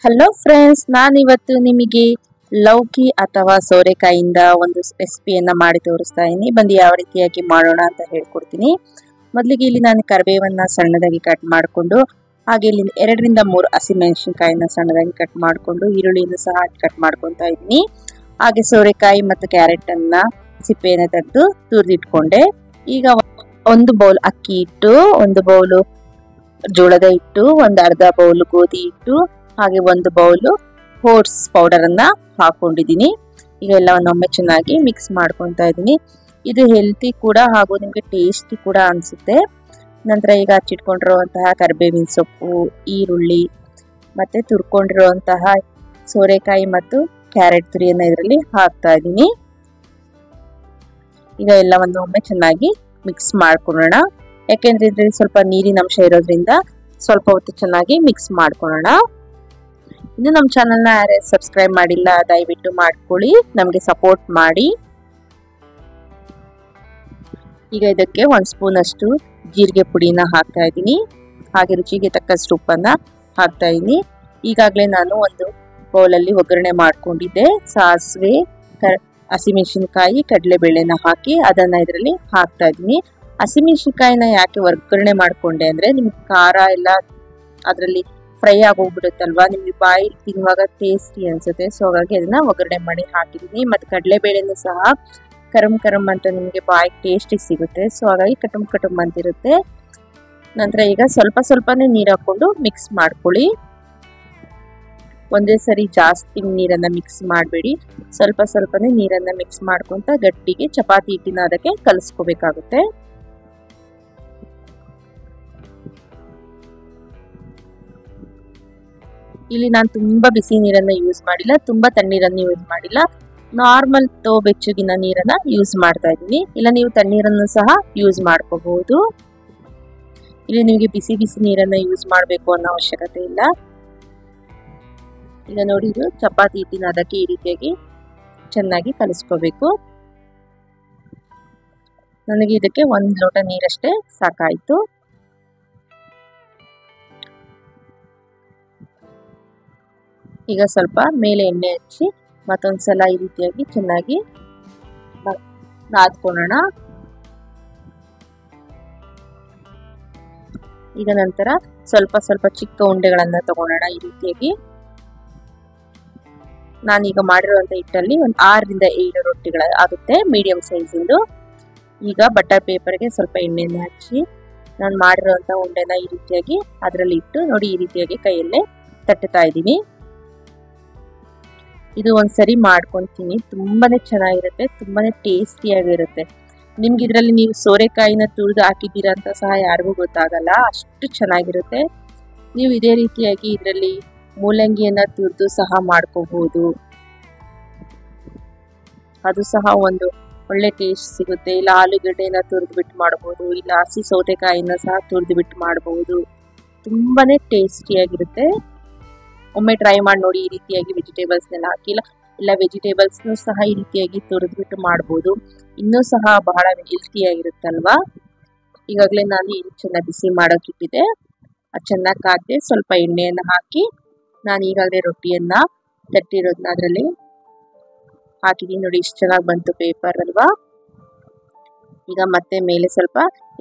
Hello friends, ನಾನಿವತ್ತು ನಿಮಗೆ ಲೌಕಿ ಅಥವಾ ಸೋರೆಕಾಯಿಂದ ಒಂದು ರೆಸಿಪಿಯನ್ನು ಮಾಡಿ ತೋರಿಸ್ತಾ ಇದ್ದೀನಿ. ಬಂದು ಯಾವ ರೀತಿಯಾಗಿ ಮಾಡೋಣ ಅಂತ ಹೇಳ್ಕೊಡ್ತೀನಿ. ಮೊದಲಿಗೆ ಇಲ್ಲಿ ನಾನು ಕರಿಬೇವನ್ನು ಸಣ್ಣದಾಗಿ ಕಟ್ ಮಾಡಿಕೊಂಡು, ಹಾಗೆ ಇಲ್ಲಿ 2ರಿಂದ 3 ಹಸಿಮೆಣಸಿನಕಾಯಿನ ಸಣ್ಣದಾಗಿ ಕಟ್ ಮಾಡಿಕೊಂಡು, ಈರುಳ್ಳಿಯನ್ನು ಸಹ ಕಟ್ ಮಾಡ್ಕೊತಾ ಇದ್ದೀನಿ. ಹಾಗೆ ಸೋರೆಕಾಯಿ ಮತ್ತು ಕ್ಯಾರೆಟನ್ನು ಸಿಪ್ಪೆಯನ್ನು ತೆಗೆದು ತುರಿದಿಟ್ಕೊಂಡೆ. ಈಗ ಒಂದು ಬೌಲ್ ಅಕ್ಕಿ ಹಿಟ್ಟು, ಒಂದು ಬೌಲು ಜೋಳದ ಹಿಟ್ಟು, ಒಂದು ಅರ್ಧ ಬೌಲ್ ಗೋಧಿ ಹಿಟ್ಟು, ಹಾಗೆ ಒಂದು ಬೌಲು ಓಟ್ಸ್ ಪೌಡರ್ ಅನ್ನ ಹಾಕೊಂಡಿದ್ದೀನಿ. ಈಗ ಎಲ್ಲವನ್ನು ಒಮ್ಮೆ ಚೆನ್ನಾಗಿ ಮಿಕ್ಸ್ ಮಾಡ್ಕೊತಾ ಇದ್ದೀನಿ. ಇದು ಹೆಲ್ತಿ ಕೂಡ ಹಾಗೂ ನಿಮಗೆ ಟೇಸ್ಟಿ ಕೂಡ ಅನಿಸುತ್ತೆ. ನಂತರ ಈಗ ಹಚ್ಚಿಟ್ಕೊಂಡಿರುವಂತಹ ಕರಿಬೇವಿನ ಸೊಪ್ಪು, ಈರುಳ್ಳಿ ಮತ್ತು ತುರ್ಕೊಂಡಿರುವಂತಹ ಸೋರೆಕಾಯಿ ಮತ್ತು ಕ್ಯಾರೆಟ್ ತುರಿಯನ್ನು ಇದರಲ್ಲಿ ಹಾಕ್ತಾ ಇದ್ದೀನಿ. ಈಗ ಎಲ್ಲವನ್ನು ಒಮ್ಮೆ ಚೆನ್ನಾಗಿ ಮಿಕ್ಸ್ ಮಾಡ್ಕೊಳ್ಳೋಣ. ಯಾಕೆಂದರೆ ಇದರಲ್ಲಿ ಸ್ವಲ್ಪ ನೀರಿನ ಅಂಶ ಇರೋದ್ರಿಂದ ಸ್ವಲ್ಪ ಹೊತ್ತು ಚೆನ್ನಾಗಿ ಮಿಕ್ಸ್ ಮಾಡ್ಕೊಳ್ಳೋಣ. ಇನ್ನು ನಮ್ಮ ಚಾನಲ್ನ ಯಾರೇ ಸಬ್ಸ್ಕ್ರೈಬ್ ಮಾಡಿಲ್ಲ ದಯವಿಟ್ಟು ಮಾಡ್ಕೊಳ್ಳಿ, ನಮಗೆ ಸಪೋರ್ಟ್ ಮಾಡಿ. ಈಗ ಇದಕ್ಕೆ 1 ಸ್ಪೂನ್ ಅಷ್ಟು ಜೀರಿಗೆ ಪುಡಿನ ಹಾಕ್ತಾ ಇದ್ದೀನಿ. ಹಾಗೆ ರುಚಿಗೆ ತಕ್ಕಷ್ಟು ಉಪ್ಪನ್ನು ಹಾಕ್ತಾ ಇದ್ದೀನಿ. ಈಗಾಗಲೇ ನಾನು ಒಂದು ಬೌಲಲ್ಲಿ ಒಗ್ಗರಣೆ ಮಾಡ್ಕೊಂಡಿದ್ದೆ. ಸಾಸಿವೆ, ಹಸಿಮೆಣಸಿನಕಾಯಿ, ಕಡಲೆಬೇಳೆನ ಹಾಕಿ ಅದನ್ನು ಇದರಲ್ಲಿ ಹಾಕ್ತಾ ಇದ್ದೀನಿ. ಹಸಿಮೆಣಸಿನಕಾಯಿನ ಯಾಕೆ ಒಗ್ಗರಣೆ ಮಾಡಿಕೊಂಡೆ ಅಂದರೆ ನಿಮ್ಗೆ ಖಾರ ಎಲ್ಲ ಅದರಲ್ಲಿ ಫ್ರೈ ಆಗೋಗ್ಬಿಡುತ್ತಲ್ವಾ, ನಿಮಗೆ ಬಾಯಿ ತಿನ್ನುವಾಗ ಟೇಸ್ಟಿ ಅನಿಸುತ್ತೆ. ಸೊ ಹಾಗಾಗಿ ಅದನ್ನು ಒಗ್ಗರಣೆ ಮಾಡಿ ಹಾಕಿದ್ದೀನಿ. ಮತ್ತು ಕಡಲೆಬೇಳೆನೂ ಸಹ ಕರಮ್ ಅಂತ ನಿಮಗೆ ಬಾಯಿ ಟೇಸ್ಟಿ ಸಿಗುತ್ತೆ. ಸೊ ಹಾಗಾಗಿ ಕಟುಮ್ ಅಂತಿರುತ್ತೆ. ನಂತರ ಈಗ ಸ್ವಲ್ಪನೇ ನೀರು ಹಾಕ್ಕೊಂಡು ಮಿಕ್ಸ್ ಮಾಡ್ಕೊಳ್ಳಿ. ಒಂದೇ ಸರಿ ಜಾಸ್ತಿ ನೀರನ್ನು ಮಿಕ್ಸ್ ಮಾಡಬೇಡಿ, ಸ್ವಲ್ಪನೇ ನೀರನ್ನು ಮಿಕ್ಸ್ ಮಾಡ್ಕೊತ ಗಟ್ಟಿಗೆ ಚಪಾತಿ ಹಿಟ್ಟಿನ ಅದಕ್ಕೆ ಕಲಿಸ್ಕೋಬೇಕಾಗುತ್ತೆ. ಇಲ್ಲಿ ನಾನು ತುಂಬ ಬಿಸಿ ನೀರನ್ನು ಯೂಸ್ ಮಾಡಿಲ್ಲ, ತುಂಬ ತಣ್ಣೀರನ್ನು ಯೂಸ್ ಮಾಡಿಲ್ಲ, ನಾರ್ಮಲ್ ಬೆಚ್ಚಗಿನ ನೀರನ್ನು ಯೂಸ್ ಮಾಡ್ತಾ ಇದ್ದೀನಿ. ಇಲ್ಲ ನೀವು ತಣ್ಣೀರನ್ನು ಸಹ ಯೂಸ್ ಮಾಡ್ಕೋಬಹುದು. ಇಲ್ಲಿ ನಿಮಗೆ ಬಿಸಿ ನೀರನ್ನು ಯೂಸ್ ಮಾಡಬೇಕು ಅನ್ನೋ ಅವಶ್ಯಕತೆ ಇಲ್ಲ. ಈಗ ನೋಡಿ, ಇದು ಚಪಾತಿ ಹಿಟ್ಟಿನ ಅದಕ್ಕೆ ಈ ರೀತಿಯಾಗಿ ಚೆನ್ನಾಗಿ ಕಲಿಸ್ಕೋಬೇಕು. ನನಗೆ ಇದಕ್ಕೆ 1 ಲೋಟ ನೀರಷ್ಟೇ ಸಾಕಾಯಿತು. ಈಗ ಸ್ವಲ್ಪ ಮೇಲೆ ಎಣ್ಣೆ ಹಚ್ಚಿ ಮತ್ತೊಂದ್ಸಲ ಈ ರೀತಿಯಾಗಿ ಚೆನ್ನಾಗಿ ನಾದ್ಕೊಳ್ಳೋಣ. ಈಗ ನಂತರ ಸ್ವಲ್ಪ ಚಿಕ್ಕ ಉಂಡೆಗಳನ್ನು ತಗೊಳ್ಳೋಣ. ಈ ರೀತಿಯಾಗಿ ನಾನೀಗ ಮಾಡಿರುವಂಥ ಹಿಟ್ಟಲ್ಲಿ ಒಂದು 6ರಿಂದ 7 ರೊಟ್ಟಿಗಳ ಆಗುತ್ತೆ, ಮೀಡಿಯಂ ಸೈಜಿಂದು. ಈಗ ಬಟರ್ ಪೇಪರ್ಗೆ ಸ್ವಲ್ಪ ಎಣ್ಣೆಯನ್ನು ಹಚ್ಚಿ ನಾನು ಮಾಡಿರುವಂಥ ಉಂಡೆನ ಈ ರೀತಿಯಾಗಿ ಅದರಲ್ಲಿ ಇಟ್ಟು ನೋಡಿ, ಈ ರೀತಿಯಾಗಿ ಕೈಯಲ್ಲೇ ತಟ್ಟುತ್ತಾ ಇದ್ದೀನಿ. ಇದು ಒಂದ್ಸರಿ ಮಾಡ್ಕೊತೀನಿ, ತುಂಬಾನೇ ಚೆನ್ನಾಗಿರುತ್ತೆ, ತುಂಬಾನೇ ಟೇಸ್ಟಿಯಾಗಿರುತ್ತೆ. ನಿಮ್ಗೆ ಇದರಲ್ಲಿ ನೀವು ಸೋರೆಕಾಯಿನ ತುರಿದು ಹಾಕಿದ್ದೀರಾ ಅಂತ ಸಹ ಯಾರಿಗೂ ಗೊತ್ತಾಗಲ್ಲ, ಅಷ್ಟು ಚೆನ್ನಾಗಿರುತ್ತೆ. ನೀವು ಇದೇ ರೀತಿಯಾಗಿ ಇದರಲ್ಲಿ ಮೂಲಂಗಿಯನ್ನ ತುರಿದು ಸಹ ಮಾಡ್ಕೋಬಹುದು, ಅದು ಸಹ ಒಂದು ಒಳ್ಳೆ ಟೇಸ್ಟ್ ಸಿಗುತ್ತೆ. ಇಲ್ಲ ಆಲೂಗಡ್ಡೆನ ತುರಿದು ಬಿಟ್ಟು ಮಾಡ್ಬೋದು, ಇಲ್ಲ ಹಸಿ ಸೌತೆಕಾಯಿನ ಸಹ ತುರಿದು ಬಿಟ್ಟು ಮಾಡ್ಬೋದು, ತುಂಬಾನೇ ಟೇಸ್ಟಿಯಾಗಿರುತ್ತೆ. ಒಮ್ಮೆ ಟ್ರೈ ಮಾಡಿ ನೋಡಿ. ಈ ರೀತಿಯಾಗಿ ವೆಜಿಟೇಬಲ್ಸ್ನೆಲ್ಲ ಹಾಕಿಲ್ಲ, ಇಲ್ಲ ವೆಜಿಟೇಬಲ್ಸ್ನು ಸಹ ಈ ರೀತಿಯಾಗಿ ತುರಿದ್ಬಿಟ್ಟು ಮಾಡ್ಬೋದು, ಇನ್ನೂ ಸಹ ಬಹಳ ಹೆಲ್ತಿಯಾಗಿರುತ್ತಲ್ವಾ. ಈಗಾಗಲೇ ನಾನು ಇದು ಚೆನ್ನಾಗಿ ಬಿಸಿ ಮಾಡೋಕ್ಕಿಟ್ಟಿದ್ದೆ, ಅದು ಚೆನ್ನಾಗಿ ಕಾದಿದೆ. ಸ್ವಲ್ಪ ಎಣ್ಣೆಯನ್ನು ಹಾಕಿ ನಾನು ಈಗಾಗಲೇ ರೊಟ್ಟಿಯನ್ನು ತಟ್ಟಿರೋದನ್ನ ಅದರಲ್ಲಿ ಹಾಕಿದ್ದೀನಿ. ನೋಡಿ, ಇಷ್ಟು ಚೆನ್ನಾಗಿ ಬಂತು ಪೇಪರ್ ಅಲ್ವಾ. ಈಗ ಮತ್ತೆ ಮೇಲೆ ಸ್ವಲ್ಪ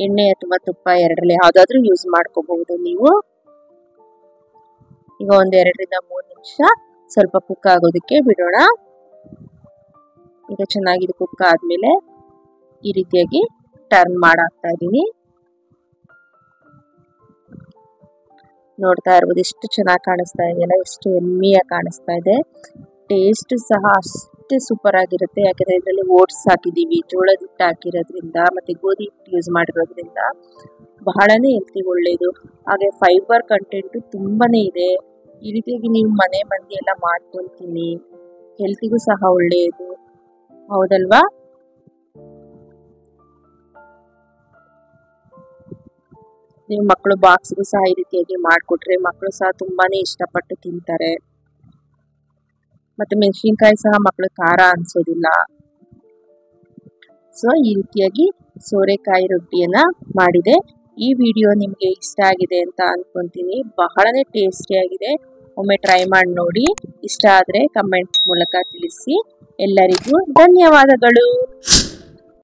ಎಣ್ಣೆ ಅಥವಾ ತುಪ್ಪ ಎರಡರಲ್ಲಿ ಯಾವುದಾದ್ರೂ ಯೂಸ್ ಮಾಡ್ಕೋಬಹುದು ನೀವು. ಈಗ ಒಂದು 2ರಿಂದ 3 ನಿಮಿಷ ಸ್ವಲ್ಪ ಕುಕ್ ಆಗೋದಕ್ಕೆ ಬಿಡೋಣ. ಈಗ ಚೆನ್ನಾಗಿ ಕುಕ್ ಆದ್ಮೇಲೆ ಈ ರೀತಿಯಾಗಿ ಟರ್ನ್ ಮಾಡಾಕ್ತಾ ಇದ್ದೀನಿ. ನೋಡ್ತಾ ಇರ್ಬೋದು ಎಷ್ಟು ಚೆನ್ನಾಗಿ ಕಾಣಿಸ್ತಾ ಇದೆಯಲ್ಲ, ಎಷ್ಟು ಯಮ್ಮಿಯಾಗಿ ಕಾಣಿಸ್ತಾ ಇದೆ. ಟೇಸ್ಟ್ ಸಹ ಅಷ್ಟೇ ಸೂಪರ್ ಆಗಿರುತ್ತೆ. ಯಾಕಂದರೆ ಇದರಲ್ಲಿ ಓಟ್ಸ್ ಹಾಕಿದ್ದೀವಿ, ಜೋಳದ ಹಿಟ್ಟು ಹಾಕಿರೋದ್ರಿಂದ ಮತ್ತು ಗೋಧಿ ಹಿಟ್ಟು ಯೂಸ್ ಮಾಡಿರೋದ್ರಿಂದ ಬಹಳನೇ ಹೆಲ್ತಿ, ಒಳ್ಳೆಯದು. ಹಾಗೆ ಫೈಬರ್ ಕಂಟೆಂಟು ತುಂಬಾನೇ ಇದೆ. ಈ ರೀತಿಯಾಗಿ ನೀವು ಮನೆ ಮಂದಿ ಎಲ್ಲ ಮಾಡ್ಕೊತೀನಿ, ಹೆಲ್ತಿಗೂ ಸಹ ಒಳ್ಳೆಯದು, ಹೌದಲ್ವಾ. ನೀವು ಮಕ್ಕಳು ಬಾಕ್ಸ್ಗೂ ಸಹ ಈ ರೀತಿಯಾಗಿ ಮಾಡಿಕೊಟ್ರೆ ಮಕ್ಕಳು ಸಹ ತುಂಬಾನೇ ಇಷ್ಟಪಟ್ಟು ತಿಂತಾರೆ. ಮತ್ತು ಮೆಣಸಿನ್ಕಾಯಿ ಸಹ ಮಕ್ಕಳು ಖಾರ ಅನಿಸೋದಿಲ್ಲ. ಸೊ ಈ ರೀತಿಯಾಗಿ ಸೋರೆಕಾಯಿ ರೊಟ್ಟಿಯನ್ನು ಮಾಡಿದೆ. ಈ ವಿಡಿಯೋ ನಿಮಗೆ ಇಷ್ಟ ಆಗಿದೆ ಅಂತ ಅನ್ಕೊಂತೀನಿ. ಬಹಳನೇ ಟೇಸ್ಟಿಯಾಗಿದೆ. ಒಮ್ಮೆ ಟ್ರೈ ಮಾಡಿ ನೋಡಿ. ಇಷ್ಟ ಆದರೆ ಕಮೆಂಟ್ ಮೂಲಕ ತಿಳಿಸಿ. ಎಲ್ಲರಿಗೂ ಧನ್ಯವಾದಗಳು.